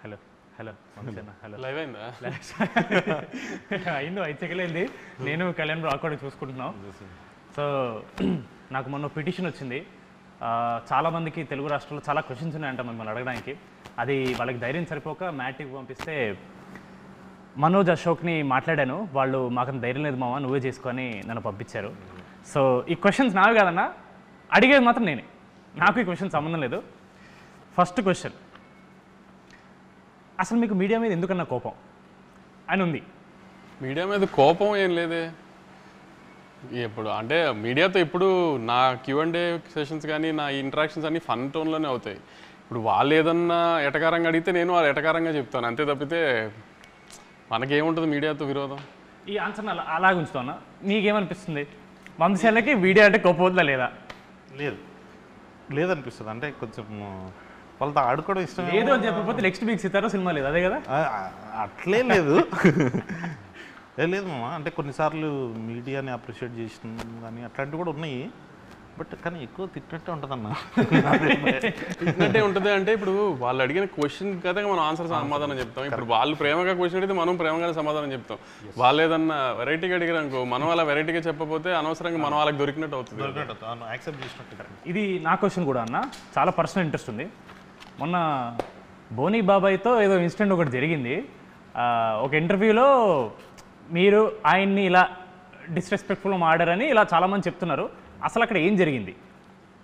Hello hello hello live అయిందా? అయింది 5 సెకండ్లు అయింది. నేను కళ్యాణ్ రాకూడదు చూసుకుంటున్నాం. సో నాకు మొన్న పిటిషన్ వచ్చింది. చాలామందికి తెలుగు రాష్ట్రాల్లో చాలా క్వశ్చన్స్ ఉన్నాయంట మిమ్మల్ని అడగడానికి. అది వాళ్ళకి ధైర్యం సరిపోక మ్యాట్కి పంపిస్తే మనోజ్ అశోక్ని మాట్లాడాను. వాళ్ళు మాకు ధైర్యం లేదు మామ, నువ్వే చేసుకొని నన్ను పంపించారు. సో ఈ క్వశ్చన్స్ నావి కాదన్నా, అడిగేది మాత్రం నేనే. నాకు ఈ క్వశ్చన్ సంబంధం లేదు. ఫస్ట్ క్వశ్చన్, అసలు మీకు మీడియా మీద ఎందుకన్నా కోపం అని ఉంది? మీడియా మీద కోపం ఏం లేదే. ఎప్పుడు అంటే మీడియాతో ఇప్పుడు నా Q&A సెషన్స్ కానీ నా ఇంటరాక్షన్స్ అన్నీ ఫన్ టోన్లోనే అవుతాయి. ఇప్పుడు వాళ్ళు ఏదన్నా ఎటకారంగా అడిగితే నేను వాళ్ళు ఎటకారంగా చెప్తాను, అంతే తప్పితే మనకేముంటుంది మీడియాతో విరోధం. ఈ ఆన్సర్ని అలాగే ఉంచుతాను. మీకేమనిపిస్తుంది, వంశీలకి మీడియా అంటే కోపం వద్దా లేదా? లేదనిపిస్తుంది. అంటే కొంచెం వాళ్ళతో ఆడుకోవడం ఇష్టం లేదు అని చెప్పకపోతే నెక్స్ట్ వీక్ సితారో సినిమా లేదు, అదే కదా? అట్లే లేదు. లేదు మామ, అంటే కొన్నిసార్లు మీడియాని అప్రిషియేట్ చేసిన కానీ అట్లాంటివి కూడా ఉన్నాయి. బట్ కానీ ఎక్కువ తిట్టినట్టే ఉంటుంది అన్న. తిట్టినట్టే ఉంటుంది అంటే ఇప్పుడు వాళ్ళు అడిగిన క్వశ్చన్ కదా మనం ఆన్సర్ సమాధానం చెప్తాం. ఇప్పుడు వాళ్ళు ప్రేమగా క్వశ్చన్ అడిగితే మనం ప్రేమగానే సమాధానం చెప్తాం. వాళ్ళు ఏదన్నా వెరైటీగా అడిగారు అనుకో, మనం అలా వెరైటీగా చెప్పకపోతే అనవసరంగా మనం వాళ్ళకి దొరికినట్టు అవుతుంది. యాక్సెప్ట్ చేసినట్టు. ఇది నా క్వశ్చన్ కూడా అన్న, చాలా పర్సనల్ ఇంట్రెస్ట్ ఉంది. మొన్న బోనీ బాబాయ్తో ఏదో ఇన్సిడెంట్ ఒకటి జరిగింది. ఒక ఇంటర్వ్యూలో మీరు ఆయన్ని ఇలా డిస్రెస్పెక్ట్ఫుల్గా మాడారని ఇలా చాలామంది చెప్తున్నారు. అసలు అక్కడ ఏం జరిగింది?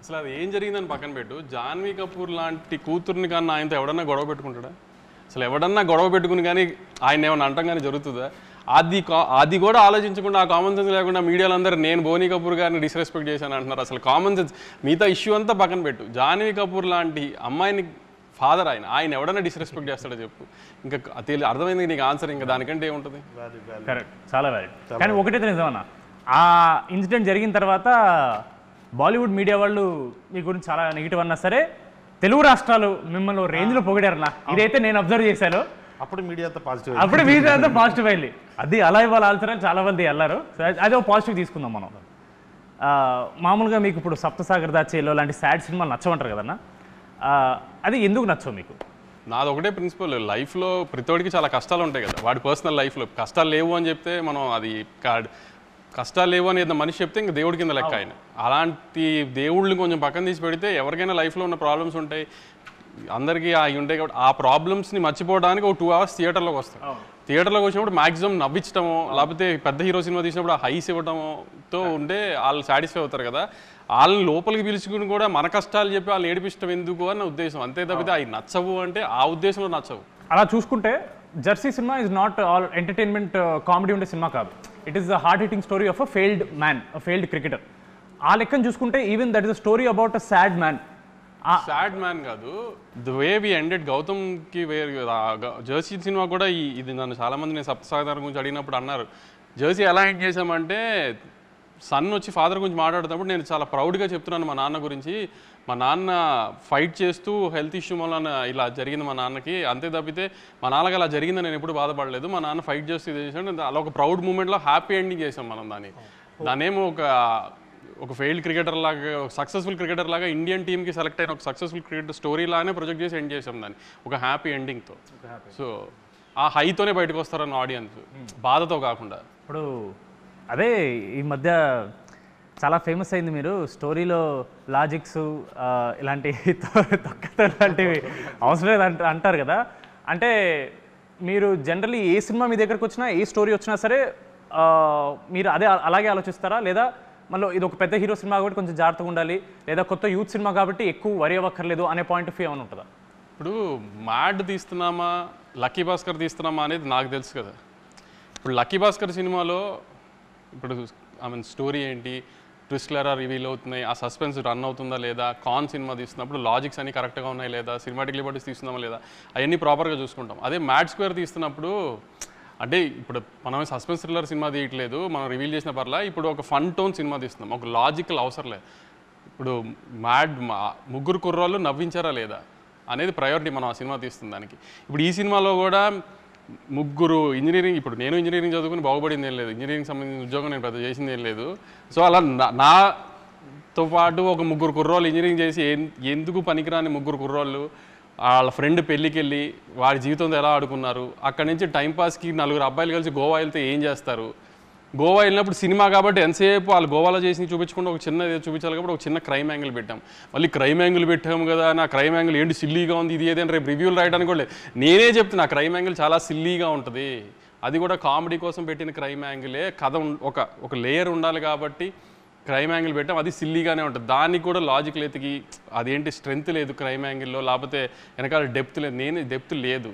అసలు అది ఏం జరిగిందని పక్కన పెట్టు, జాన్వీ కపూర్ లాంటి కూతుర్ని కానీ ఆయనతో ఎవడన్నా గొడవ పెట్టుకుంటాడా? అసలు ఎవడన్నా గొడవ పెట్టుకుని కానీ ఆయన ఏమన్నా అంటాం కానీ జరుగుతుందా? అది కూడా ఆలోచించకుండా, ఆ కామన్ సెన్స్ లేకుండా మీడియాలో అందరూ నేను బోనీ కపూర్ గారిని డిస్రెస్పెక్ట్ చేశాను అంటున్నారు. అసలు కామన్ సెన్స్ మిగతా ఇష్యూ అంతా పక్కన పెట్టు, జాన్వీ కపూర్ లాంటి అమ్మాయిని ఫాదర్ ఆయన ఎవడన్నా డిస్రెస్పెక్ట్ చేస్తాడో చెప్పు. ఇంకా అర్థమైంది నీకు ఆన్సర్, ఇంకా దానికంటే ఏముంటుంది? కరెక్ట్, చాలా వ్యాలిడ్. కానీ ఒకటైతే నిజమన్నా, ఆ ఇన్సిడెంట్ జరిగిన తర్వాత బాలీవుడ్ మీడియా వాళ్ళు మీ గురించి చాలా నెగిటివ్ అన్నా సరే, తెలుగు రాష్ట్రాలు మిమ్మల్ని రేంజ్లో పొగిడారన్నా. ఇదైతే నేను అబ్జర్వ్ చేశాను. అప్పుడు మీడియాతో పాజిటివ్, అప్పుడు మీడియాతో పాజిటివ్ అయింది. అది అలా ఇవ్వాలి ఆల్సర్ చాలా మంది వెళ్ళారు. అదే ఒక పాజిటివ్ తీసుకుందాం మనం. మామూలుగా మీకు ఇప్పుడు సప్తసాగర్ దాచేలో లాంటి సాడ్ సినిమాలు నచ్చమంటారు కదన్నా, అది ఎందుకు నచ్చవు మీకు? నాది ఒకటే ప్రిన్సిపల్, లైఫ్లో ప్రతివాడికి చాలా కష్టాలు ఉంటాయి కదా. వాడి పర్సనల్ లైఫ్లో కష్టాలు లేవు అని చెప్తే మనం అది కష్టాలు లేవు అని ఏదైనా మనిషి చెప్తే ఇంకా దేవుడి కింద లెక్క ఆయన. అలాంటి దేవుళ్ళని కొంచెం పక్కన తీసి పెడితే ఎవరికైనా లైఫ్లో ఉన్న ప్రాబ్లమ్స్ ఉంటాయి, అందరికీ అవి ఉంటాయి కాబట్టి ఆ ప్రాబ్లమ్స్ని మర్చిపోవడానికి ఒక 2 hours థియేటర్లోకి వస్తాం. థియేటర్లోకి వచ్చినప్పుడు మ్యాక్సిమం నవ్వించడమో లేకపోతే పెద్ద హీరో సినిమా తీసినప్పుడు ఆ హైస్ ఇవ్వడంతో ఉంటే వాళ్ళు సాటిస్ఫై అవుతారు కదా. వాళ్ళని లోపలికి పిలుచుకుని కూడా మన కష్టాలు చెప్పి వాళ్ళని ఏడిపించడం ఎందుకు అని నా ఉద్దేశం, అంతే తప్పితే అవి నచ్చవు అంటే ఆ ఉద్దేశంలో నచ్చవు. అలా చూసుకుంటే Jersey cinema is not all entertainment comedy ఉండే సినిమా కాదు. It is the heart hitting story of a failed man, a failed cricketer. ఆ లెక్కను చూసుకుంటే even that is a story about a sad man. Sad man కాదు, the way we ended గౌతమ్కి Jersey cinema కూడా ఇది నన్ను చాలామంది నేను సప్తసాగర్ గురించి అడిగినప్పుడు అన్నారు, జెర్సీ ఎలా ఎండ్ చేశామంటే సన్ వచ్చి ఫాదర్ గురించి మాట్లాడుతున్నప్పుడు నేను చాలా ప్రౌడ్గా చెప్తున్నాను మా నాన్న గురించి. మా నాన్న ఫైట్ చేస్తూ హెల్త్ ఇష్యూ వల్ల ఇలా జరిగింది మా నాన్నకి, అంతే తప్పితే మా నాన్నకి అలా జరిగిందని నేను ఎప్పుడు బాధపడలేదు. మా నాన్న ఫైట్ చేస్తూ ఇది చేసాడు, అలా ఒక ప్రౌడ్ మూమెంట్లో హ్యాపీ ఎండింగ్ చేసాం మనం దాన్నేమో ఒక ఫెయిల్డ్ క్రికెటర్ లాగా, సక్సెస్ఫుల్ క్రికెటర్ లాగా ఇండియన్ టీమ్కి సెలెక్ట్ అయిన ఒక సక్సెస్ఫుల్ క్రికెటర్ స్టోరీ లాగానే ప్రొజెక్ట్ చేసి ఎండ్ చేసాం దాన్ని ఒక హ్యాపీ ఎండింగ్తో. సో ఆ హైతోనే బయటకు వస్తారన్న ఆడియన్స్, బాధతో కాకుండా. ఇప్పుడు అదే ఈ మధ్య చాలా ఫేమస్ అయింది, మీరు స్టోరీలో లాజిక్స్ ఇలాంటి తొక్కతో లాంటివి అవసరం లేదు అంటారు కదా. అంటే మీరు జనరల్లీ ఏ సినిమా మీ దగ్గరకు వచ్చినా, ఏ స్టోరీ వచ్చినా సరే మీరు అలాగే ఆలోచిస్తారా, లేదా మళ్ళీ ఇది ఒక పెద్ద హీరో సినిమా కాబట్టి కొంచెం జాగ్రత్తగా ఉండాలి, లేదా కొత్త యూత్ సినిమా కాబట్టి ఎక్కువ వరి అవ్వక్కర్లేదు అనే పాయింట్ ఆఫ్ వ్యూ ఏమైనా ఉంటుందా? ఇప్పుడు మ్యాడ్ తీస్తున్నామా లక్కీ భాస్కర్ తీస్తున్నామా అనేది నాకు తెలుసు కదా. ఇప్పుడు లక్కీ భాస్కర్ సినిమాలో ఇప్పుడు స్టోరీ ఏంటి, ట్విస్ట్లు ఎలా రివీల్ అవుతున్నాయి, ఆ సస్పెన్స్ రన్ అవుతుందా లేదా, కాన్ సినిమా తీస్తున్నప్పుడు లాజిక్స్ అన్ని కరెక్ట్గా ఉన్నాయి లేదా, సినిమాటిక్ లిబర్టీస్ తీస్తున్నామా లేదా, అవన్నీ ప్రాపర్గా చూసుకుంటాం. అదే మ్యాడ్ స్క్వేర్ తీస్తున్నప్పుడు అంటే ఇప్పుడు మనం సస్పెన్స్ థ్రిల్లర్ సినిమా తీయట్లేదు, మనం రివీల్ చేసిన పర్లా, ఇప్పుడు ఒక ఫన్ టోన్ సినిమా తీస్తున్నాం, ఒక లాజికల్ అవసరం లేదు. ఇప్పుడు ముగ్గురు కుర్రాళ్ళు నవ్వించారా లేదా అనేది ప్రయారిటీ మనం ఆ సినిమా తీస్తుంది దానికి. ఇప్పుడు ఈ సినిమాలో కూడా ముగ్గురు ఇంజనీరింగ్, ఇప్పుడు నేను ఇంజనీరింగ్ చదువుకుని బాగుపడింది ఏం లేదు, ఇంజనీరింగ్ సంబంధించిన ఉద్యోగం నేను పెద్ద చేసింది ఏం లేదు. సో అలా నాతో పాటు ఒక ముగ్గురు కుర్రోళ్ళు ఇంజనీరింగ్ చేసి ఎందుకు పనికిరాని ముగ్గురు కుర్రోళ్ళు వాళ్ళ ఫ్రెండ్ పెళ్ళికి వెళ్ళి వాడి జీవితంతో ఎలా ఆడుకున్నారు, అక్కడి నుంచి టైంపాస్కి 4 అబ్బాయిలు కలిసి గోవా వెళ్తే ఏం చేస్తారు, గోవా వెళ్ళినప్పుడు సినిమా కాబట్టి ఎంతసేపు వాళ్ళు గోవాలో చేసి చూపించకుండా ఒక చిన్న ఏదో చూపించాలి కాబట్టి ఒక చిన్న క్రైమ్ యాంగిల్ పెట్టాం. మళ్ళీ క్రైమ్ యాంగిల్ పెట్టాము కదా, నా క్రైమ్ యాంగిల్ ఏంటి సిల్లీగా ఉంది ఇది ఏదైనా రేపు రివ్యూలు రాయడానికి కూడా లేదు. నేనే చెప్తున్నా క్రైమ్ యాంగిల్ చాలా సిల్లీగా ఉంటుంది, అది కూడా కామెడీ కోసం పెట్టిన క్రైమ్ యాంగిలే. కథ ఒక లేయర్ ఉండాలి కాబట్టి క్రైమ్ యాంగిల్ పెట్టాం, అది సిల్లీగానే ఉంటుంది. దానికి కూడా లాజిక్ ఎతికి అదేంటి స్ట్రెంత్ లేదు క్రైమ్ యాంగిల్లో, లేకపోతే వెనకాల డెప్త్ లేదు. డెప్త్ లేదు.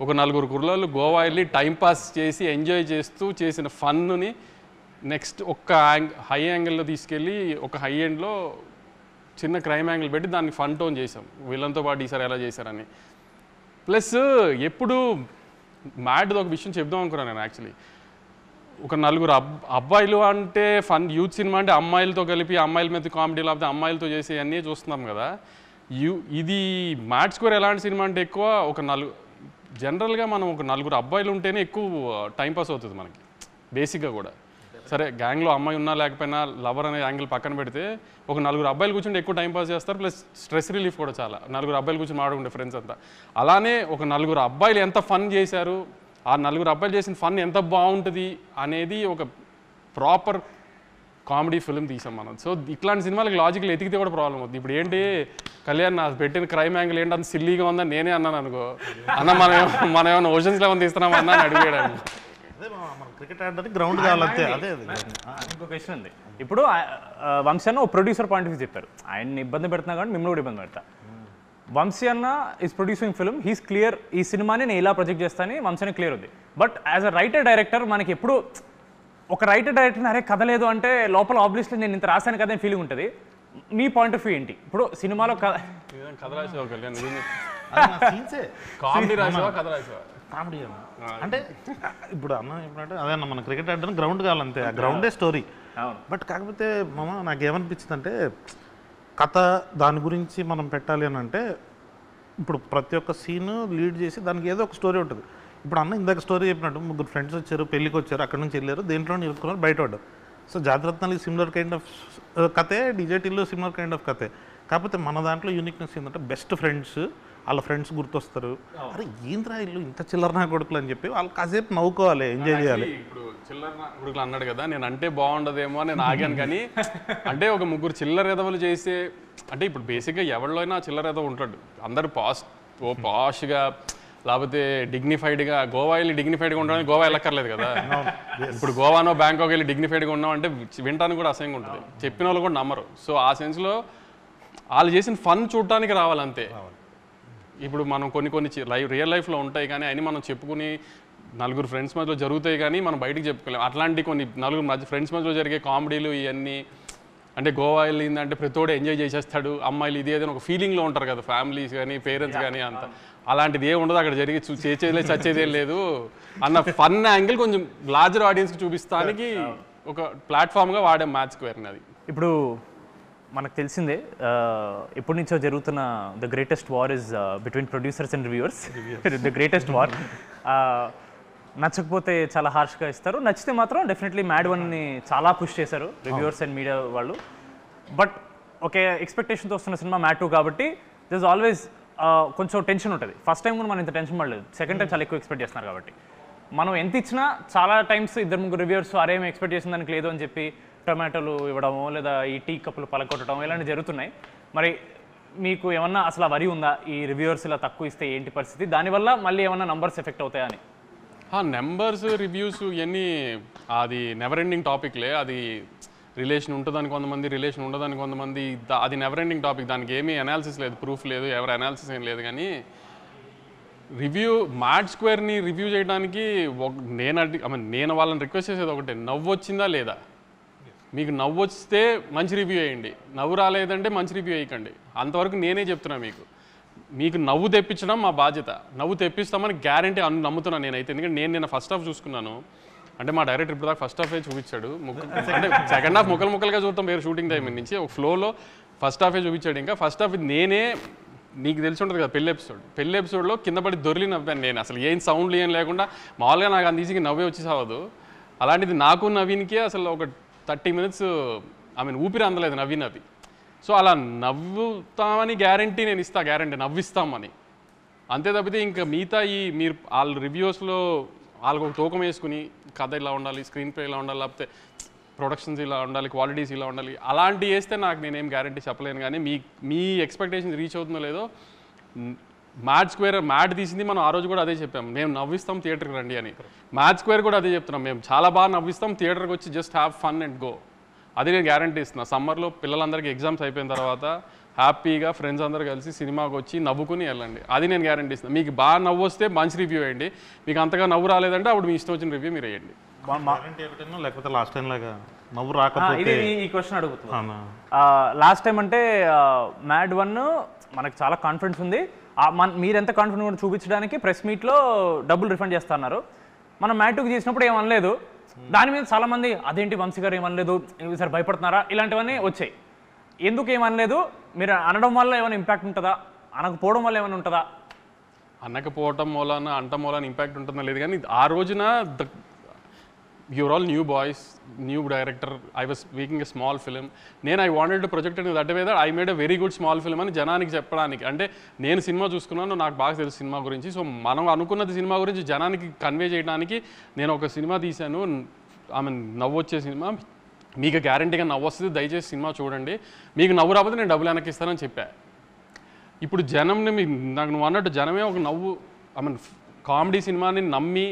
ఒక 4 కుర్రాళ్ళు గోవా వెళ్ళి టైంపాస్ చేసి ఎంజాయ్ చేస్తూ చేసిన ఫన్నుని నెక్స్ట్ హై యాంగిల్లో తీసుకెళ్ళి ఒక హై ఎండ్లో చిన్న క్రైమ్ యాంగిల్ పెట్టి దాన్ని ఫన్ టోన్ చేసాం వీళ్ళంతో పాటు ఈసారి ఎలా చేశారని. ప్లస్ ఎప్పుడు మ్యాడ్ది ఒక విషయం చెప్దాం అనుకున్నాను నేను. యాక్చువల్లీ ఒక 4 అబ్బాయిలు అంటే ఫన్ యూత్ సినిమా అంటే అమ్మాయిలతో కలిపి అమ్మాయిల మీద కామెడీ లేకపోతే అమ్మాయిలతో చేసే అన్నీ చూస్తున్నాం కదా. ఇది మ్యాడ్ స్క్వేర్ ఎలాంటి సినిమా అంటే ఎక్కువ జనరల్గా మనం ఒక 4 అబ్బాయిలు ఉంటేనే ఎక్కువ టైంపాస్ అవుతుంది మనకి బేసిక్గా కూడా. సరే గ్యాంగ్లో అమ్మాయి ఉన్నా లేకపోయినా లవర్ అనే యాంగిల్ పక్కన పెడితే ఒక 4 అబ్బాయిలు కూర్చుంటే ఎక్కువ టైంపాస్ చేస్తారు. ప్లస్ స్ట్రెస్ రిలీఫ్ కూడా చాలా 4 అబ్బాయిలు కూర్చొని మాడుకుంటే ఫ్రెండ్స్ అంతా. అలానే ఒక 4 అబ్బాయిలు ఎంత ఫన్ చేశారు, ఆ 4 అబ్బాయిలు చేసిన ఫన్ ఎంత బాగుంటుంది అనేది ఒక ప్రాపర్ కామెడీ ఫిల్మ్ తీసాం మనం. సో ఇట్లాంటి సినిమాలకు లాజికల్ ఎతికితే కూడా ప్రాబ్లం అవుతుంది. ఇప్పుడు ఏంటి కళ్యాణ్ నా పెట్టిన క్రైమ్ యాంగిల్ ఏంటి అంత సిల్లీగా ఉందని నేనే అన్నాను అనుకో, అన్న మనం ఏమైనా ఓషన్స్ లెవెన్ తీస్తున్నాం అన్న అని అడిగాడు. క్రికెట్ ఆడడానికి గ్రౌండ్ కావాలంతే. అదే ఇంకో క్వశ్చన్ ఉంది. ఇప్పుడు వంశీ అన్న ఒక ప్రొడ్యూసర్ పాయింట్ ఆఫ్ వ్యూ చెప్పారు, ఆయన్ని ఇబ్బంది పెడుతున్నా కానీ మిమ్మల్ని కూడా ఇబ్బంది పెడతా. వంశీ అన్న is producing film, he's clear ఈ సినిమాని నేను ఇలా ప్రొజెక్ట్ చేస్తానని వంశీ అని క్లియర్ ఉంది. But as a writer director మనకి ఎప్పుడు ఒక రైటర్ డైరెక్టర్ అరే కథ లేదు అంటే లోపల ఆబ్వియస్లీ నేను ఇంత రాశాను కదా అని ఫీలింగ్ ఉంటుంది. మీ పాయింట్ ఆఫ్ వ్యూ ఏంటి? ఇప్పుడు సినిమాలో కథ రాసావా కళ్యాణ్? కామెడీ రాసావా కథ రాసావా? కామెడీ అంటే ఇప్పుడు అన్న చెప్పినట్టు అదే అన్న మన క్రికెట్ ఆడడానికి గ్రౌండ్ కావాలంతే, ఆ గ్రౌండే స్టోరీ. బట్ కాకపోతే నాకేమనిపించింది అంటే కథ దాని గురించి మనం పెట్టాలి అని అంటే ఇప్పుడు ప్రతి ఒక్క సీన్ లీడ్ చేసి దానికి ఏదో ఒక స్టోరీ ఉంటుంది. ఇప్పుడు అన్న ఇందాక స్టోరీ చెప్పినట్టు 3 ఫ్రెండ్స్ వచ్చారు, పెళ్ళికి వచ్చారు, అక్కడ నుంచి వెళ్ళారు, దేంట్లో ఇరుక్కున్నారు, బయట పడ్డారు. So Jathi Ratnalu similar kind of కథే, డిజేటీలో సిమిలర్ కైండ్ ఆఫ్ కథే. కాకపోతే మన దాంట్లో యూనిక్నెస్ ఏంటంటే బెస్ట్ ఫ్రెండ్స్, వాళ్ళ ఫ్రెండ్స్ గుర్తొస్తారు, అరే ఏంద్రా ఇల్లు ఇంత చిల్లర నా కొడుకులు అని చెప్పి వాళ్ళు కాసేపు నవ్వుకోవాలి, ఎంజాయ్ చేయాలి. ఇప్పుడు చిల్లర నా కొడుకులు అన్నాడు కదా, నేను అంటే బాగుండదేమో అని నేను ఆగాను. కానీ అంటే ఒక 3 చిల్లర ఎదవలు చేసే అంటే ఇప్పుడు బేసిక్గా ఎవరిలో అయినా చిల్లర ఎదవ ఉంటాడు. అందరు పాష్గా లేకపోతే డిగ్నిఫైడ్గా గోవా వెళ్ళి డిగ్నిఫైడ్గా ఉండడానికి గోవా వెళ్ళక్కర్లేదు కదా. ఇప్పుడు గోవానో బ్యాంకాక్ వెళ్ళి డిగ్నిఫైడ్గా ఉన్నాం అంటే వినటానికి కూడా అసహ్యంగా ఉంటుంది, చెప్పిన వాళ్ళు కూడా నమ్మరు. సో ఆ సెన్స్లో వాళ్ళు చేసిన ఫన్ చూడటానికి రావాలంతే. ఇప్పుడు మనం కొన్ని రియల్ లైఫ్లో ఉంటాయి కానీ అన్నీ మనం చెప్పుకుని 4 ఫ్రెండ్స్ మధ్యలో జరుగుతాయి కానీ మనం బయటకు చెప్పుకోలేము. అట్లాంటి కొన్ని 4 ఫ్రెండ్స్ మధ్యలో జరిగే కామెడీలు ఇవన్నీ అంటే గోవా వెళ్ళిందంటే ప్రతిోడు ఎంజాయ్ చేసేస్తాడు, అమ్మాయిలు ఇది ఏదైనా ఒక ఫీలింగ్లో ఉంటారు కదా ఫ్యామిలీస్ కానీ పేరెంట్స్ కానీ. అంత అలాంటిది ఏమి ఉండదు అక్కడ జరిగి చేసేది చచ్చేదేం లేదు అన్న ఫన్ యాంగిల్ కొంచెం లార్జర్ ఆడియన్స్కి చూపిస్తానికి ఒక ప్లాట్ఫామ్గా వాడే మ్యాచ్ స్క్వేర్ని. అది ఇప్పుడు మనకు తెలిసిందే ఎప్పటి నుంచో జరుగుతున్న the greatest war is between producers and reviewers. The greatest war. నచ్చకపోతే చాలా హార్ష్గా ఇస్తారు, నచ్చితే మాత్రం డెఫినెట్లీ మ్యాడ్ వన్ని చాలా పుష్ చేశారు రివ్యూవర్స్ అండ్ మీడియా వాళ్ళు. బట్ ఒకే ఎక్స్పెక్టేషన్తో వస్తున్న సినిమా మ్యాడ్ 2 కాబట్టి దిస్ ఆల్వేస్ కొంచెం టెన్షన్ ఉంటుంది. ఫస్ట్ టైం కూడా మనం ఇంత టెన్షన్ పడలేదు, సెకండ్ టైం చాలా ఎక్కువ ఎక్స్పెక్ట్ చేస్తున్నారు కాబట్టి మనం ఎంత ఇచ్చినా చాలా టైమ్స్ 2-3 రివ్యూవర్స్ అరేం ఎక్స్పెక్ట్ చేసిన దానికి లేదు అని చెప్పి టొమాటోలు ఇవ్వడమో లేదా ఈ టీ కప్పులు పలకొట్టడం ఇలాంటివి జరుగుతున్నాయి. మరి మీకు ఏమన్నా అసలు వరి ఉందా ఈ రివ్యూవర్స్ ఇలా తక్కువ ఇస్తే ఏంటి పరిస్థితి, దానివల్ల మళ్ళీ ఏమన్నా నంబర్స్ ఎఫెక్ట్ అవుతాయా అని? నెంబర్స్ రివ్యూస్ ఇవన్నీ అది నెవర్ ఎండింగ్ టాపిక్లే. అది రిలేషన్ ఉంటుందని కొంతమంది, రిలేషన్ ఉండదని కొంతమంది, అది నెవర్ ఎండింగ్ టాపిక్. దానికి ఏమీ అనాలిసిస్ లేదు, ప్రూఫ్ లేదు, ఎవరి అనాలిసిస్ ఏం లేదు. కానీ మ్యాడ్ స్క్వేర్ని రివ్యూ చేయడానికి నేను వాళ్ళని రిక్వెస్ట్ చేసేది ఒకటే, నవ్వు వచ్చిందా లేదా. మీకు నవ్వు వస్తే మంచి రివ్యూ వేయండి, నవ్వు రాలేదంటే మంచి రివ్యూ వేయకండి. అంతవరకు నేనే చెప్తున్నా. మీకు నవ్వు తెప్పించడం మా బాధ్యత, నవ్వు తెప్పిస్తామని గ్యారంటీ నమ్ముతున్నాను నేనైతే. ఎందుకంటే నేను నిన్న ఫస్ట్ హాఫ్ చూసుకున్నాను, అంటే మా డైరెక్టర్ ఇప్పుడు దాకా ఫస్ట్ హాఫే చూపించాడు. అంటే సెకండ్ హాఫ్ ముక్కలుగా చూడటం వేరే షూటింగ్ టైం నుంచి ఒక ఫ్లోలో ఫస్ట్ హాఫే చూపించాడు. ఇంకా ఫస్ట్ హాఫ్ నేనే, నీకు తెలిసి ఉంటుంది కదా పెళ్లి ఎపిసోడ్లో కింద పడి దొరికి నవ్వాను నేను. అసలు ఏం సౌండ్లు ఏం లేకుండా మామూలుగా నాకు అంత ఈజీగా నవ్వే వచ్చి సావదు. అలాంటిది నాకు నవీన్కే అసలు ఒక 30 minutes ఊపిరి అందలేదు నవీన్. సో అలా నవ్వుతామని గ్యారంటీ నేను ఇస్తా, గ్యారంటీ నవ్విస్తామని. అంతే తప్పితే ఇంకా మిగతా మీరు వాళ్ళ రివ్యూస్లో వాళ్ళకు ఒక తూకం వేసుకుని కథ ఇలా ఉండాలి, స్క్రీన్ ప్లే ఇలా ఉండాలి, లేకపోతే ప్రొడక్షన్స్ ఇలా ఉండాలి, క్వాలిటీస్ ఇలా ఉండాలి, అలాంటివి వేస్తే నాకు నేనేం గ్యారంటీ చెప్పలేను. కానీ మీ ఎక్స్పెక్టేషన్ రీచ్ అవుతుందో లేదో. మ్యాడ్ తీసింది మనం ఆ రోజు కూడా అదే చెప్పాం, మేము నవ్విస్తాం థియేటర్కి రండి అని. మ్యాడ్ స్క్వేర్ కూడా అదే చెప్తున్నాం, మేము చాలా బాగా నవ్విస్తాం, థియేటర్కి వచ్చి just have fun and go. అది నేను గ్యారంటీ ఇస్తున్నా. సమ్మర్లో పిల్లలందరికీ ఎగ్జామ్స్ అయిపోయిన తర్వాత హ్యాపీగా ఫ్రెండ్స్ అందరూ కలిసి సినిమాకి వచ్చి నవ్వుకుని వెళ్ళండి. అది నేను గ్యారంటీ ఇస్తున్నాను. మీకు బాగా నవ్వు వస్తే మంచి రివ్యూ వేయండి, మీకు అంతగా నవ్వు రాలేదంటే అప్పుడు మీ ఇష్టం వచ్చిన రివ్యూ మీరు వేయండి. లేకపోతే లాస్ట్ టైం లాగా నవ్వు రాకపోతే ఈ క్వశ్చన్ అడుగుతున్నాను. లాస్ట్ టైం అంటే మ్యాడ్ 1 మనకు చాలా కాన్ఫిడెన్స్ ఉంది, మీరు ఎంత కాన్ఫిడెంట్ కూడా చూపించడానికి ప్రెస్ మీట్లో డబ్బులు రిఫండ్ చేస్తున్నారు. మనం మ్యాడ్ 2 చేసినప్పుడు ఏమనలేదు, దాని మీద చాలామంది అదేంటి వంశీ గారు ఏమనలేదు, ఈసారి భయపడుతున్నారా, ఇలాంటివన్నీ వచ్చాయి. ఎందుకు ఏమనలేదు? మీరు అనడం వల్ల ఏమైనా ఇంపాక్ట్ ఉంటుందా, అనకపోవడం వల్ల ఏమైనా ఉంటుందా? అనకపోవటం మూలన అంట మూలన ఇంపాక్ట్ ఉంటుందా లేదు, కానీ ఆ రోజున you're all new boys, new director, I was making a small film. I wanted to project in that way that I made a very good small film అని జనానికి చెప్పడానికి. అంటే నేను సినిమా చూసుకున్నాను, నాకు బాగా తెలుసు సినిమా గురించి. సో మనం అనుకున్నది సినిమా గురించి జనానికి కన్వే చేయడానికి నేను ఒక సినిమా తీశాను. నవ్వు వచ్చే సినిమా, మీకు గ్యారంటీగా నవ్వు వస్తుంది, దయచేసి సినిమా చూడండి, మీకు నవ్వు రాకపోతే నేను డబ్బులు వెనక్కి ఇస్తానని చెప్పా. ఇప్పుడు జనంని నాకు నువ్వు అన్నట్టు జనమే ఒక నవ్వు కామెడీ సినిమాని నమ్మి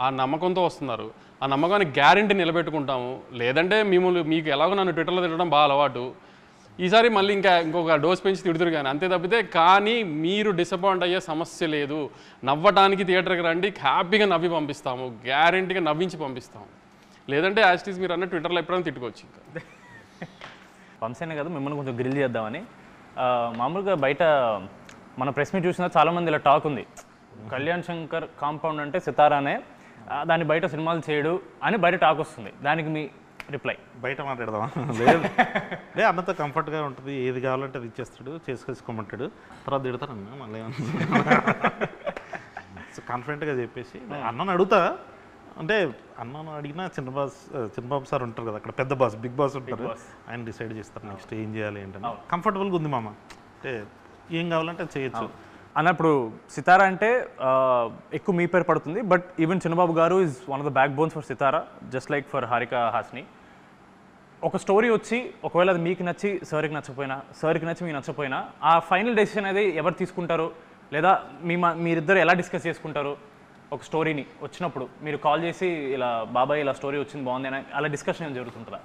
ఆ నమ్మకంతో వస్తున్నారు. ఆ నమ్మకాన్ని గ్యారంటీ నిలబెట్టుకుంటాము. లేదంటే మీకు ఎలాగో నన్ను ట్విట్టర్లో తిట్టడం బాగా అలవాటు, ఈసారి మళ్ళీ ఇంకొక డోస్ పెంచి తిడుతురు కానీ అంతే తప్పితే. కానీ మీరు డిసప్పాయింట్ అయ్యే సమస్య లేదు. నవ్వటానికి థియేటర్కి రండి, హ్యాపీగా నవ్వి పంపిస్తాము, గ్యారంటీగా నవ్వించి పంపిస్తాము. లేదంటే యాస్టీస్ మీరు అన్న ట్విట్టర్లో ఎప్పుడైనా తిట్టుకోవచ్చు. ఇంకా వంశీనే కదా మిమ్మల్ని కొంచెం గ్రిల్ చేద్దామని. మామూలుగా బయట మన ప్రెస్ మీట్ చూసినా చాలామంది ఇలా టాక్ ఉంది, కళ్యాణ్ శంకర్ కాంపౌండ్ అంటే సితారానే, దాన్ని బయట సినిమాలు చేయడు అని బయట టాక్ వస్తుంది. దానికి మీ రిప్లై? బయట మాట్లాడదామా? లేదు, అన్నతో కంఫర్ట్గా ఉంటుంది, ఏది కావాలంటే అది ఇచ్చేస్తాడు, చేసుకోమంటాడు, తర్వాత తిడతానన్నా మళ్ళీ కాన్ఫిడెంట్గా చెప్పేసి అన్నను అడుగుతా. అంటే అన్నను అడిగినా చిన్నబాబు సార్ ఉంటారు కదా అక్కడ, పెద్ద బాస్, బిగ్ బాస్ ఉంటారు, ఆయన డిసైడ్ చేస్తారు నెక్స్ట్ ఏం చేయాలి ఏంటని. కంఫర్టబుల్గా ఉంది మామ, అంటే ఏం కావాలంటే చేయొచ్చు అన్నప్పుడు. సితారా అంటే ఎక్కువ మీ పేరు పడుతుంది, but even Chinnababu garu is one of the backbones for Sithara, just like for Haarika Hassine. ఒక స్టోరీ వచ్చి ఒకవేళ అది మీకు నచ్చి సార్కి నచ్చకపోయినా, సార్కి నచ్చి మీకు నచ్చకపోయినా, ఆ ఫైనల్ డెసిషన్ అనేది ఎవరు తీసుకుంటారు, లేదా మీరిద్దరు ఎలా డిస్కస్ చేసుకుంటారు? ఒక స్టోరీని వచ్చినప్పుడు మీరు కాల్ చేసి ఇలా బాబాయ్ ఇలా స్టోరీ వచ్చింది బాగుంది అని అలా డిస్కషన్ ఏం జరుగుతుంటుందా?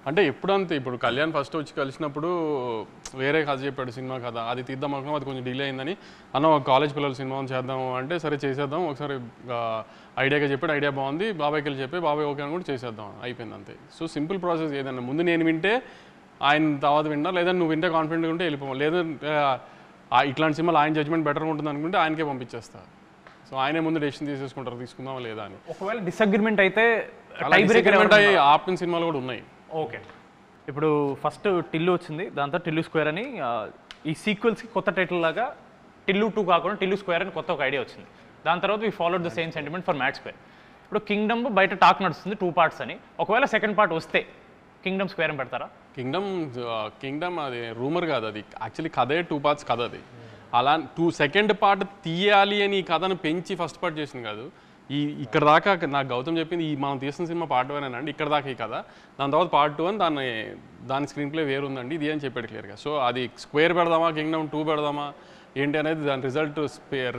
అంటే ఎప్పుడంతే, ఇప్పుడు కళ్యాణ్ ఫస్ట్ వచ్చి కలిసినప్పుడు వేరే కథ చెప్పాడు, సినిమా కథ, అది తీద్దాం అనుకున్నాం, అది కొంచెం డిలే అయిందని. అన్న కాలేజ్ పిల్లలు సినిమా చేద్దాము అంటే సరే చేసేద్దాం, ఒకసారి ఐడియాగా చెప్పాడు, ఐడియా బాగుంది, బాబాయ్కి వెళ్ళి చెప్పి బాబాయ్ ఓకే అని కూడా చేసేద్దాం, అయిపోయింది అంతే. So simple process. ఏదన్నా ముందు నేను వింటే ఆయన తర్వాత విన్నా, లేదా నువ్వు వింటే కాన్ఫిడెంట్గా ఉంటే వెళ్ళిపోవాలి, లేదా ఇట్లాంటి సినిమాలు ఆయన జడ్జ్మెంట్ బెటర్గా ఉంటుంది అనుకుంటే ఆయనకే పంపించేస్తా. సో ఆయనే ముందు డెసిషన్ తీసేసుకుంటారు, తీసుకుందామా లేదా అని. ఒకవేళ డిసగ్రిమెంట్ అయితే ఆపిన సినిమాలు కూడా ఉన్నాయి. ఓకే, ఇప్పుడు ఫస్ట్ టిల్లు వచ్చింది, దాంతో టిల్లు స్క్వేర్ అని, ఈ సీక్వెల్స్కి కొత్త టైటిల్ లాగా టిల్లు 2 కాకుండా టిల్లు స్క్వేర్ అని కొత్త ఒక ఐడియా వచ్చింది. దాని తర్వాత we followed the same sentiment for mad square. ఇప్పుడు కింగ్డమ్ బయట టాక్ నడుస్తుంది 2 పార్ట్స్ అని, ఒకవేళ సెకండ్ పార్ట్ వస్తే కింగ్డమ్ స్క్వేర్ అని పెడతారా? కింగ్డమ్ అది రూమర్ కాదు, అది యాక్చువల్లీ కథే 2 పార్ట్స్ కథ. అది అలా సెకండ్ పార్ట్ తీయాలి అని ఈ కథను పెంచి ఫస్ట్ పార్ట్ చేసింది కాదు. ఇక్కడ దాకా నాకు గౌతమ్ చెప్పింది, మనం తీసిన సినిమా పార్ట్ 1 అండి, ఇక్కడ దాకా ఈ కథ, దాని తర్వాత పార్ట్ 2 అని దాని స్క్రీన్ ప్లే వేరు ఉందండి ఇది అని చెప్పాడు క్లియర్గా. సో అది స్క్వేర్ పెడదామా, కింగ్డమ్ 2 పెడదామా ఏంటి అనేది దాని రిజల్ట్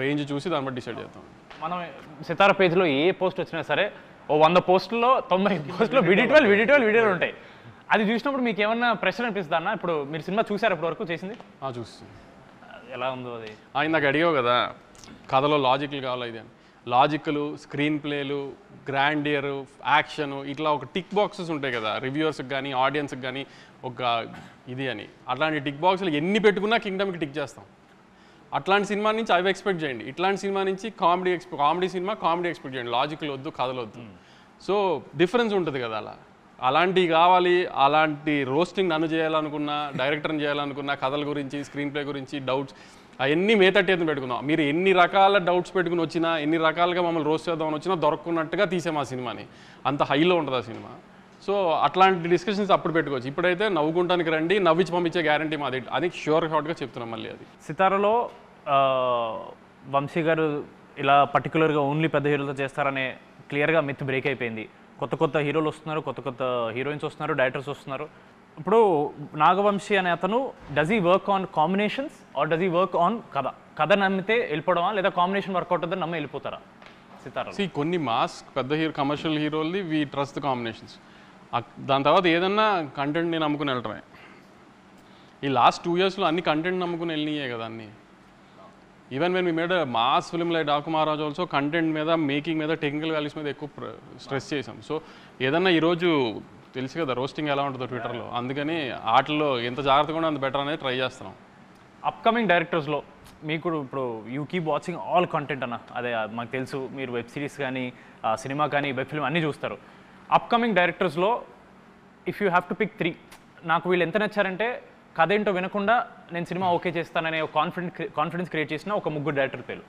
రేంజ్ చూసి దాన్ని బట్టి డిసైడ్ చేద్దాం. మనం సితారా పేజ్లో ఏ పోస్ట్ వచ్చినా సరే ఓ 100 పోస్టుల్లో 90 పోస్టులో వీడియోలు ఉంటాయి. అది చూసినప్పుడు మీకు ఏమన్నా ప్రెషర్ అనిపిస్తుందా అన్న? ఇప్పుడు మీరు సినిమా చూసారు ఇప్పటి వరకు చేసింది? చూసి ఎలా ఉందో అది? నాకు అడిగావు కదా కథలో లాజిక్లు కావాలి, ఇది అని. లాజిక్లు, స్క్రీన్ ప్లేలు, గ్రాండియరు, యాక్షను, ఇట్లా ఒక టిక్ బాక్సెస్ ఉంటాయి కదా రివ్యూవర్స్కి కానీ ఆడియన్స్కి కానీ ఒక ఇది అని. అట్లాంటి టిక్ బాక్స్లు ఎన్ని పెట్టుకున్నా కింగ్డమ్కి టిక్ చేస్తాం. అట్లాంటి సినిమా నుంచి అవి ఎక్స్పెక్ట్ చేయండి, ఇట్లాంటి సినిమా నుంచి కామెడీ సినిమా కామెడీ ఎక్స్పెక్ట్ చేయండి, లాజిక్లు వద్దు, కథలు వద్దు. సో డిఫరెన్స్ ఉంటుంది కదా. అలాంటివి కావాలి. అలాంటి రోస్టింగ్ నన్ను చేయాలనుకున్నా, డైరెక్టర్ని చేయాలనుకున్నా, కథల గురించి, స్క్రీన్ ప్లే గురించి డౌట్స్ అవన్నీ మేతట్టేది పెట్టుకుందాం. మీరు ఎన్ని రకాల డౌట్స్ పెట్టుకుని వచ్చినా, ఎన్ని రకాలుగా మమ్మల్ని రోస్ట్ చేద్దామని వచ్చినా దొరకకున్నట్టుగా తీసాం ఆ సినిమాని. అంత హైలో ఉంటుంది ఆ సినిమా. సో అట్లాంటి డిస్కషన్స్ అప్పుడు పెట్టుకోవచ్చు. ఇప్పుడైతే నవ్వుకుంటానికి రండి, నవ్వించి పంపించే గ్యారంటీ మాది అది షూర్ షార్ట్గా చెప్తున్నాం. మళ్ళీ అది సితారలో వంశీ గారు ఇలా పర్టికులర్గా ఓన్లీ పెద్ద హీరోలతో చేస్తారనే క్లియర్గా మిత్ బ్రేక్ అయిపోయింది. కొత్త కొత్త హీరోలు వస్తున్నారు, కొత్త కొత్త హీరోయిన్స్ వస్తున్నారు, డైరెక్టర్స్ వస్తున్నారు. ఇప్పుడు నాగవంశీ అనే అతను does he work on combinations or does he work on కథ నమ్మితే వెళ్ళిపోవడమా, లేదా కాంబినేషన్ వర్కౌట్ అవుతుందని నమ్మి వెళ్ళిపోతారా సితారా? కొన్ని మాస్ పెద్ద కమర్షియల్ హీరోల్ది వీ ట్రస్ట్ ద కాంబినేషన్స్. దాని తర్వాత ఏదన్నా కంటెంట్ నేను నమ్ముకుని వెళ్ళటమే. ఈ లాస్ట్ 2 yearsలో అన్ని కంటెంట్ నమ్ముకుని వెళ్ళినాయే కదా అన్ని. Even when we made mass film like Daaku Maharaj also content మీద, మేకింగ్ మీద, టెక్నికల్ వాల్యూస్ మీద ఎక్కువ స్ట్రెస్ చేసాం. సో ఏదన్నా ఈరోజు తెలుసు కదా రోస్టింగ్ ఎలా ఉంటుందో ట్విట్టర్లో, అందుకని వాటిలో ఎంత జాగ్రత్తగా ఉంటే అంత బెటర్ అనేది ట్రై చేస్తున్నాం. అప్కమింగ్ డైరెక్టర్స్లో మీకు ఇప్పుడు you keep watching all content అన్న, అదే మాకు తెలుసు మీరు వెబ్ సిరీస్ కానీ సినిమా కానీ వెబ్ ఫిల్మ్ అన్నీ చూస్తారు. అప్కమింగ్ డైరెక్టర్స్లో if you have to pick 3, నాకు వీళ్ళు ఎంత నచ్చారంటే కథ ఏంటో వినకుండా నేను సినిమా ఓకే చేస్తాననే కాన్ఫిడెన్స్ క్రియేట్ చేసిన ఒక 3 డైరెక్టర్ పేరు.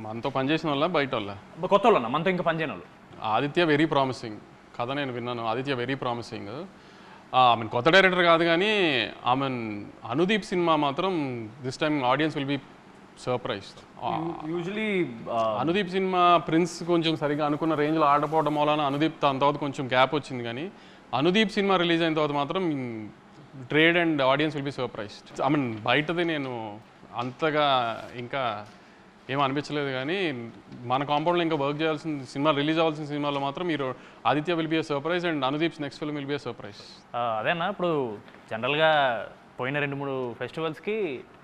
మనతో పనిచేసిన వాళ్ళ బయట వాళ్ళ కొత్త వాళ్ళు అన్న, మనతో ఇంకా పనిచేయని వాళ్ళు. ఆదిత్య వెరీ ప్రామిసింగ్ కథ నేను విన్నాను. Aditya very promising. ఆమె కొత్త డైరెక్టర్ కాదు కానీ ఆమె అనుదీప్ సినిమా మాత్రం this time audience will be surprise. Usually Anudeep సినిమా ప్రిన్స్ కొంచెం సరిగా అనుకున్న రేంజ్లో ఆడపోవడం వలన అనుదీప్ దాని తర్వాత కొంచెం గ్యాప్ వచ్చింది. కానీ అనుదీప్ సినిమా రిలీజ్ అయిన తర్వాత మాత్రం trade and audience will be surprised. బయటది నేను అంతగా ఇంకా ఏం అనిపించలేదు. కానీ మన కాంపౌండ్లో ఇంకా వర్క్ చేయాల్సిన సినిమా, రిలీజ్ అవ్వాల్సిన సినిమాలో మాత్రం మీరు Aditya will be a surprise and Anudeep's next film will be a surprise. అదేనా ఇప్పుడు జనరల్గా పోయిన 2-3 ఫెస్టివల్స్కి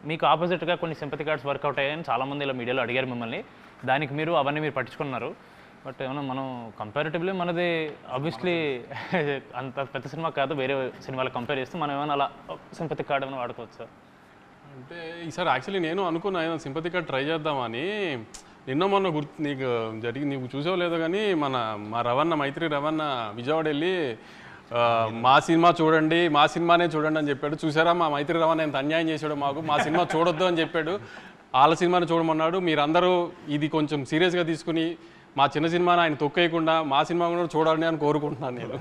మీకు ఆపోజిట్గా కొన్ని సింపతి కార్డ్స్ వర్కౌట్ అయ్యాయని చాలామంది ఇలా మీడియాలో అడిగారు మిమ్మల్ని. దానికి మీరు అవన్నీ మీరు పట్టించుకున్నారు. బట్ ఏమన్నా మనం కంపారిటివ్లీ మనది ఆబ్వియస్లీ అంత పెద్ద సినిమా కాదు, వేరే సినిమాలు కంపేర్ చేస్తే మనం ఏమైనా అలా సింపతి కార్డ్ ఏమైనా వాడుకోవచ్చు సార్? అంటే ఈసారి యాక్చువల్లీ నేను అనుకున్నా ఏదైనా సింపతి కార్డ్ ట్రై చేద్దామని. నిన్న మొన్న నీకు చూసావు లేదో కానీ మా రవణ మైత్రి రవణ విజయవాడ వెళ్ళి మా సినిమా చూడండి, మా సినిమానే చూడండి అని చెప్పాడు. చూసారా మా మైత్రి రవణ ఎంత అన్యాయం చేశాడు మాకు, మా సినిమా చూడొద్దు అని చెప్పాడు, వాళ్ళ సినిమాని చూడమన్నాడు. మీరందరూ ఇది కొంచెం సీరియస్గా తీసుకుని మా చిన్న సినిమాని ఆయన తొక్కేయకుండా మా సినిమా కూడా చూడాలని అని కోరుకుంటున్నాను నేను.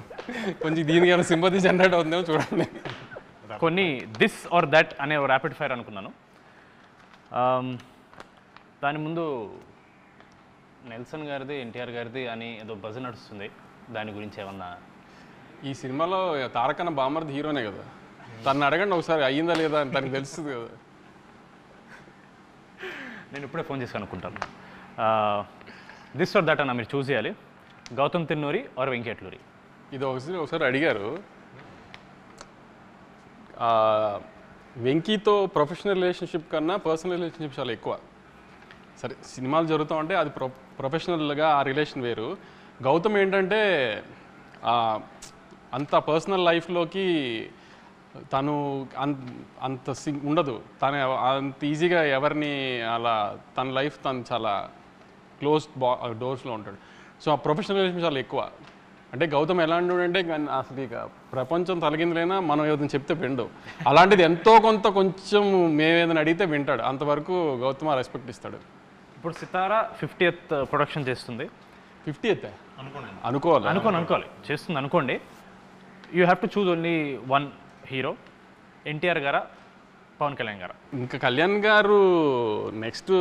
కొంచెం దీనికి ఏమైనా సింపతి జనరేట్ అవుతుందేమో చూడండి. కొన్ని దిస్ ఆర్ దట్ అనే ర్యాపిడ్ ఫైర్ అనుకున్నాను. దాని ముందు నెల్సన్ గారిది, ఎన్టీఆర్ గారిది అని ఏదో బజ్ నడుస్తుంది, దాని గురించి ఏమన్నా? ఈ సినిమాలో తారకన్న బామర్ది హీరోనే కదా, తను అడగండి ఒకసారి అయ్యిందా లేదా అని తనకు తెలుస్తుంది కదా. నేను ఇప్పుడే ఫోన్ చేసి అనుకుంటాను. దిస్ ఆర్ దట్ అన్న మీరు చూస్ చేయాలి, గౌతమ్ తిన్నూరి ఆర్ వెంకీ అట్లూరి. ఇది ఒకసారి అడిగారు. వెంకీతో ప్రొఫెషనల్ రిలేషన్షిప్ కన్నా పర్సనల్ రిలేషన్షిప్ చాలా ఎక్కువ. సరే సినిమాలు జరుగుతూ ఉంటే అది ప్రొఫెషనల్గా ఆ రిలేషన్ వేరు. గౌతమ్ ఏంటంటే అంత పర్సనల్ లైఫ్లోకి తను అంత ఉండదు. తను అంత ఈజీగా ఎవరిని అలా తన లైఫ్ తను చాలా క్లోజ్డ్ డోర్స్లో ఉంటాడు. సో ఆ ప్రొఫెషనల్ రిలేషన్ చాలా ఎక్కువ. అంటే గౌతమ్ ఎలాంటి అంటే అసలు ఇక ప్రపంచం తలగిందులైనా మనం ఏదైనా చెప్తే విండు. అలాంటిది ఎంతో కొంచెం మేము ఏదైనా అడిగితే వింటాడు. అంతవరకు గౌతమ్ రెస్పెక్ట్ ఇస్తాడు. ఇప్పుడు సితారా 50th ప్రొడక్షన్ చేస్తుంది. 50th అనుకోవాలి చేస్తుంది అనుకోండి. You have to choose only one hero, NTR గారా పవన్ కళ్యాణ్ గారా? ఇంకా కళ్యాణ్ గారు నెక్స్ట్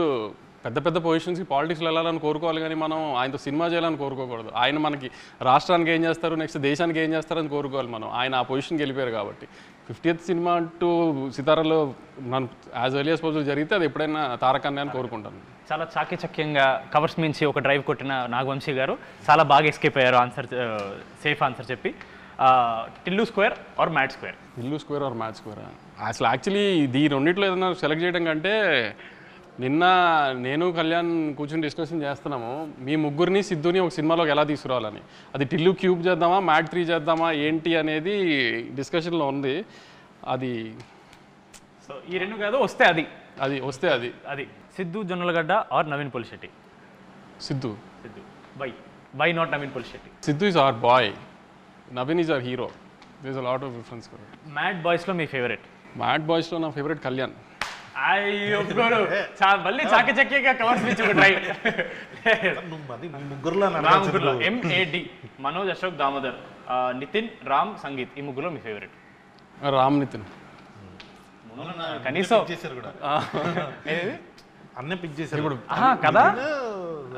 పెద్ద పొజిషన్స్కి పాలిటిక్స్లో వెళ్ళాలని కోరుకోవాలి కానీ మనం ఆయనతో సినిమా చేయాలని కోరుకోకూడదు. ఆయన మనకి రాష్ట్రానికి ఏం చేస్తారు, నెక్స్ట్ దేశానికి ఏం చేస్తారని కోరుకోవాలి మనం. ఆయన ఆ పొజిషన్కి వెళ్ళిపోయారు కాబట్టి 50th సినిమా అంటూ సితారాలో మనం యాజ్ ఎర్లీ యాజ్ పాసిబుల్ జరిగితే అది ఎప్పుడైనా తారకన్య అని కోరుకుంటాను. చాలా చాకచక్యంగా కవర్స్ మించి ఒక డ్రైవ్ కొట్టిన నాగవంశీ గారు చాలా బాగా ఎస్కేప్ అయ్యారు ఆన్సర్, సేఫ్ ఆన్సర్ చెప్పి. Tillu square or mad square? Tillu square or mad square? అసలు యాక్చువల్లీ ఈ రెండిట్లో ఏదైనా సెలెక్ట్ చేయడం కంటే నిన్న నేను కళ్యాణ్ కూర్చొని డిస్కషన్ చేస్తున్నాము మీ ముగ్గురిని సిద్ధుని ఒక సినిమాలోకి ఎలా తీసుకురావాలని. అది టిల్లు క్యూబ్ చేద్దామా, మ్యాట్ 3 చేద్దామా ఏంటి అనేది డిస్కషన్లో ఉంది. అది సో ఈ రెండు కాదు, వస్తే అది Siddhu Jonnalagadda or Naveen Polishetty? Siddhu. Why not Naveen Polishetty? Siddhu is our boy, Naveen is our hero. There is a lot of difference. Mad బాయ్స్లో మీ ఫేవరెట్? మ్యాడ్ బాయ్స్లో నా ఫేవరెట్ కళ్యాణ్. అయ్యో మళ్ళీ చాకచక్యంగా కవర్స్ మించి ఒక డ్రైవ్. ముగ్గురులో MAD మనోజ్, అశోక్, దామోదర్. నితిన్, రామ్, సంగీత్ ఈ ముగ్గులో మీ ఫేవరెట్? రామ్ నితిన్. కనీసం చేశారు కూడా ఏది? అన్నీ పిక్ చేశారు ఇప్పుడు కదా,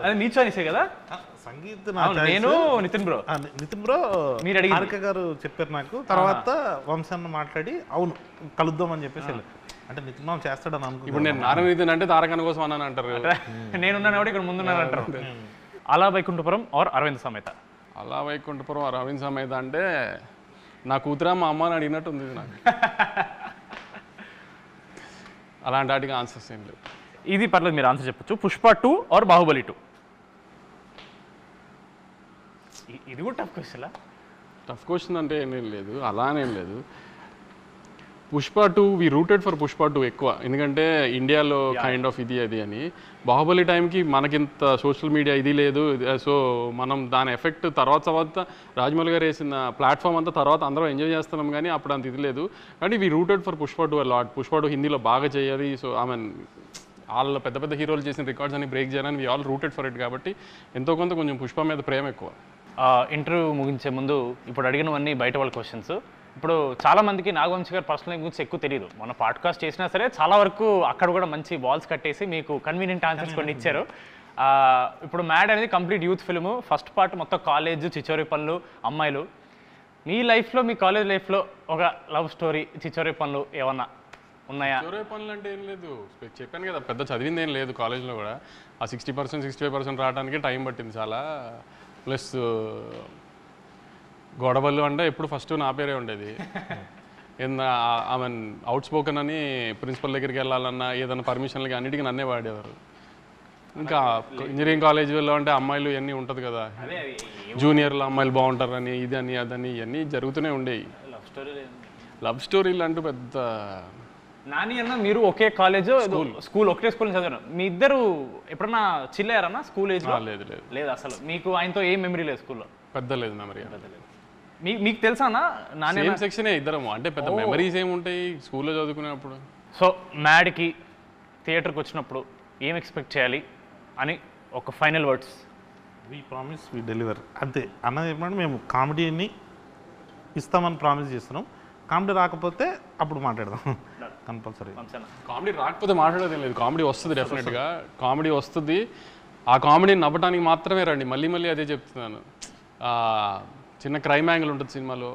అది నీ చాయిసే కదా. సంగీత్ నేను నితిన్ బ్రో. నితిన్ బ్రో మీరు అడిగి హారిక గారు చెప్పారు నాకు. తర్వాత వంశాన్ని మాట్లాడి అవును కలుద్దాం అని చెప్పేసి అంటే నితిన్ మామ చేస్తాడని అనుకున్నాను. ఇప్పుడు నేను నారాయణ నితిన్ అంటే తారకన్న కోసం అన్నాను అంటారు. నేనున్నాను కూడా ఇక్కడ ముందున్నాను అంటారు. అలా వైకుంఠపురం ఆర్ అరవింద్ సమేత? అలా వైకుంఠపురం అరవింద్ సమేత అంటే నా కూతురా మా అమ్మ అని అడిగినట్టు ఉంది నాకు. అలాంటి వాటికి ఆన్సర్స్ ఏం లేవు. ఇది పర్లేదు, మీరు ఆన్సర్ చెప్పొచ్చు. పుష్ప 2 ఆర్ బాహుబలి 2? ఇది కూడా టఫ్ క్వశ్చన్. టఫ్ క్వశ్చన్ అంటే ఏం లేదు, అలానేం లేదు. పుష్ప 2 వి రూటెడ్ ఫర్ పుష్ప 2 ఎక్కువ, ఎందుకంటే ఇండియాలో కైండ్ ఆఫ్ ఇది అది అని. బాహుబలి టైంకి మనకింత సోషల్ మీడియా ఇది లేదు, సో మనం దాని ఎఫెక్ట్ తర్వాత రాజమౌళి గారు వేసిన ప్లాట్ఫామ్ అంతా తర్వాత అందరం ఎంజాయ్ చేస్తున్నాం, కానీ అప్పుడు అంత ఇది లేదు. కానీ we rooted for Pushpa 2 lot. Pushpa 2 హిందీలో బాగా చేయాలి, సో ఐ మీన్ వాళ్ళ పెద్ద పెద్ద హీరోలు చేసిన రికార్డ్స్ అని బ్రేక్ చేయాలని we all rooted for it. కాబట్టి ఎంతో కొంత కొంచెం పుష్ప మీద ప్రేమ ఎక్కువ. ఇంటర్వ్యూ ముగించే ముందు ఇప్పుడు అడిగినవన్నీ బయట వాళ్ళ క్వశ్చన్స్. ఇప్పుడు చాలామందికి నాగవంశీ గారు పర్సనల్ లైఫ్ గురించి ఎక్కువ తెలియదు. మన పాడ్కాస్ట్ చేసినా సరే చాలా వరకు అక్కడ కూడా మంచి బాల్స్ కట్టేసి మీకు కన్వీనియంట్ ఆన్సర్స్ కొన్ని ఇచ్చారు. ఇప్పుడు మ్యాడ్ అనేది complete youth film. First part మొత్తం కాలేజ్, చిచోరి పనులు, అమ్మాయిలు. మీ లైఫ్లో, మీ కాలేజ్ లైఫ్లో ఒక లవ్ స్టోరీ, చిచోరి పనులు ఏమన్నా ఉన్నాయా? చివరి పనులు అంటే ఏం లేదు, చెప్పాను కదా పెద్ద చదివింది ఏం లేదు కాలేజ్లో కూడా. ఆ 60% 65% రావడానికి టైం పట్టింది చాలా. ప్లస్ గొడవలు అంటే ఎప్పుడు ఫస్ట్ నా పేరే ఉండేది. ఐ మీన్ అవుట్ స్పోకెన్ అని ప్రిన్సిపల్ దగ్గరికి వెళ్ళాలన్నా ఏదైనా పర్మిషన్లకి అన్నిటికీ నన్నే వాడేవారు. ఇంకా ఇంజనీరింగ్ కాలేజీలో అంటే అమ్మాయిలు ఇవన్నీ ఉంటుంది కదా, జూనియర్లు అమ్మాయిలు బాగుంటారని ఇది అని అదని ఇవన్నీ జరుగుతూనే ఉండేవి. లవ్ స్టోరీలు అంటూ పెద్ద. నాని అన్న మీరు ఒకే కాలేజ్, స్కూల్ ఒకటే స్కూల్ చదివారు. మీ ఇద్దరు ఎప్పుడన్నా చిల్ అయ్యారన్నా స్కూల్ ఏజ్? లేదు లేదు లేదు అసలు. మీకు ఆయనతో ఏం మెమరీ లేదు స్కూల్లో? పెద్ద లేదు మెమరీ. మీకు తెలుసా అన్న? నాని సేమ్ సెక్షనే ఇద్దరము, అంటే పెద్ద మెమరీస్ ఏముంటాయి స్కూల్లో చదువుకునేప్పుడు. సో మ్యాడ్కి థియేటర్కి వచ్చినప్పుడు ఏం ఎక్స్పెక్ట్ చేయాలి అని ఒక final words? We promise we deliver, అంతే. అన్నది ఏమంటే మేము కామెడీని ఇస్తామని ప్రామిస్ చేస్తున్నాం. కామెడీ రాకపోతే అప్పుడు మాట్లాడదాం కంపల్సరీ. కామెడీ రాకపోతే మాట్లాడేది లేదు, కామెడీ వస్తుంది డెఫినెట్గా. కామెడీ వస్తుంది, ఆ కామెడీని నవ్వడానికి మాత్రమే రండి. మళ్ళీ మళ్ళీ అదే చెప్తున్నాను. చిన్న క్రైమ్ యాంగిల్ ఉంటుంది సినిమాలో,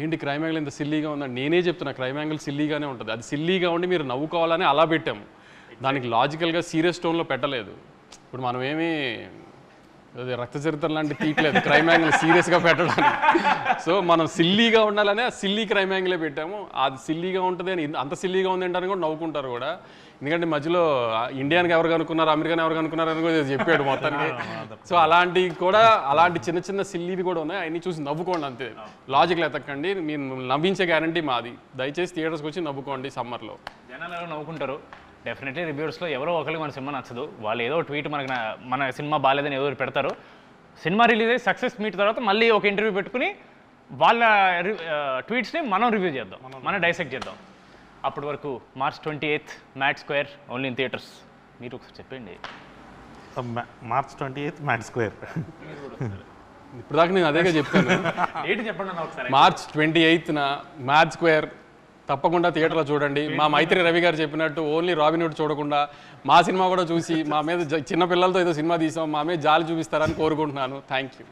ఏంటి క్రైమ్ యాంగిల్ ఇంత సిల్లీగా ఉందని నేనే చెప్తున్నా. క్రైమ్ యాంగిల్ సిల్లీగానే ఉంటుంది, అది సిల్లీగా ఉండి మీరు నవ్వుకోవాలని అలా పెట్టాము. దానికి లాజికల్గా సీరియస్ టోన్లో పెట్టలేదు. ఇప్పుడు మనం ఏమీ రక్త చరిత్ర లాంటి తీయట్లేదు క్రైమ్ యాంగిల్ సీరియస్గా పెట్టడానికి. సో మనం సిల్లీగా ఉండాలనే సిల్లీ క్రైమ్ యాంగిలే పెట్టాము. అది సిల్లీగా ఉంటుంది అని, అంత సిల్లీగా ఉంది అంటారని కూడా నవ్వుకుంటారు కూడా. ఎందుకంటే మధ్యలో ఇండియానికి ఎవరు కనుక్కున్నారు, అమెరికాని ఎవరు కనుక్కున్నారు అని కూడా చెప్పాడు మొత్తానికి. సో అలాంటివి కూడా, అలాంటి చిన్న చిన్న సిల్లీవి కూడా ఉన్నాయి, అవన్నీ చూసి నవ్వుకోండి అంతే. లాజిక్లు ఎతకండి, మీరు నవ్వించే గ్యారంటీ మాది. దయచేసి థియేటర్స్కి వచ్చి నవ్వుకోండి సమ్మర్లో. జనాలు ఎవరో నవ్వుకుంటారు. డెఫినెట్లీ రివ్యూస్లో ఎవరో ఒకరికి మన సినిమా నచ్చదు, వాళ్ళు ఏదో ట్వీట్ మన సినిమా బాగాలేదని ఏదో పెడతారు. సినిమా రిలీజ్ అయ్యి సక్సెస్ మీట్ తర్వాత మళ్ళీ ఒక ఇంటర్వ్యూ పెట్టుకుని వాళ్ళ ట్వీట్స్ని మనం రివ్యూ చేద్దాం, మనం డైసెక్ట్ చేద్దాం. అప్పటి వరకు March 28th mad square only in theatres. మీరు ఒకసారి చెప్పండి. March 28th mad square. ఇప్పుడు దాకా నేను అదేగా చెప్తాను. ఏంటి చెప్పండి అన్న ఒకసారి. March 28th మ్యాడ్ స్క్వేర్ తప్పకుండా థియేటర్లో చూడండి. మా మైత్రి రవి గారు చెప్పినట్టు ఓన్లీ రాబిన్ హుడ్ చూడకుండా మా సినిమా కూడా చూసి మా మీద చిన్న పిల్లలతో ఏదో సినిమా తీసాం, మా మీద జాలి చూపిస్తారని కోరుకుంటున్నాను. Thank you.